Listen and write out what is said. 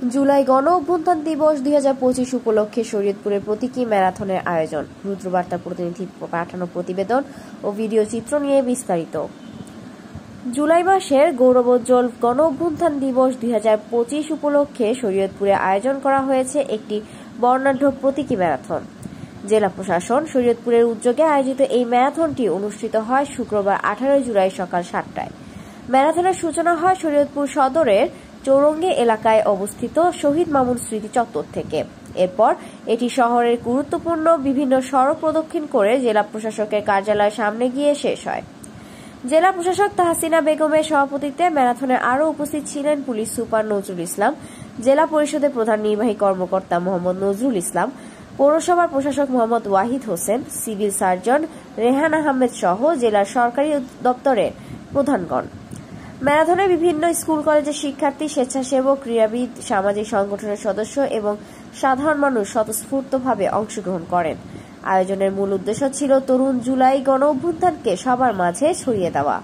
জুলাই গণ অভ্যুত্থান দিবস 2025 উপলক্ষে শরীয়তপুরে প্রতীকী ম্যারাথনের আয়োজন। রুদ্রবার্তা প্রতিনিধি পাঠানো প্রতিবেদন ও ভিডিও চিত্র নিয়ে বিস্তারিত। জুলাই মাসের গৌরবোজ্জ্বল গণ অভ্যুত্থান দিবস 2025 উপলক্ষে শরীয়তপুরে আয়োজন করা হয়েছে একটি বর্ণাঢ্য প্রতীকী ম্যারাথন। জেলা প্রশাসন শরীয়তপুরের উদ্যোগে আয়োজিত এই ম্যারাথনটি অনুষ্ঠিত হয় শুক্রবার 18 জুলাই সকাল 7টায়। ম্যারাথনের সূচনা হয় শরীয়তপুর সদরের চৌরঙ্গী এলাকায় অবস্থিত শহীদ মামুন স্মৃতি চত্বর থেকে। এরপর এটি শহরের গুরুত্বপূর্ণ বিভিন্ন সড়ক প্রদক্ষিণ করে জেলা প্রশাসকের কার্যালয়ের সামনে গিয়ে শেষ হয়। জেলা প্রশাসক তাহসিনা বেগমের সভাপতিত্বে ম্যারাথনে আরও উপস্থিত ছিলেন পুলিশ সুপার নজরুল ইসলাম, জেলা পরিষদের প্রধান নির্বাহী কর্মকর্তা মোহাম্মদ নজরুল ইসলাম, পৌরসভার প্রশাসক মোহাম্মদ ওয়াহিদ হোসেন, সিভিল সার্জন রেহান আহমেদ সহ জেলার সরকারি দপ্তরের প্রধানগণ। ম্যারাথনে বিভিন্ন স্কুল কলেজের শিক্ষার্থী, স্বেচ্ছাসেবক, ক্রীড়াবিদ, সামাজিক সংগঠনের সদস্য এবং সাধারণ মানুষ স্বতঃস্ফূর্তভাবে অংশগ্রহণ করেন। আয়োজনের মূল উদ্দেশ্য ছিল তরুণ জুলাই গণ অভ্যুত্থানকে সবার মাঝে ছড়িয়ে দেওয়া।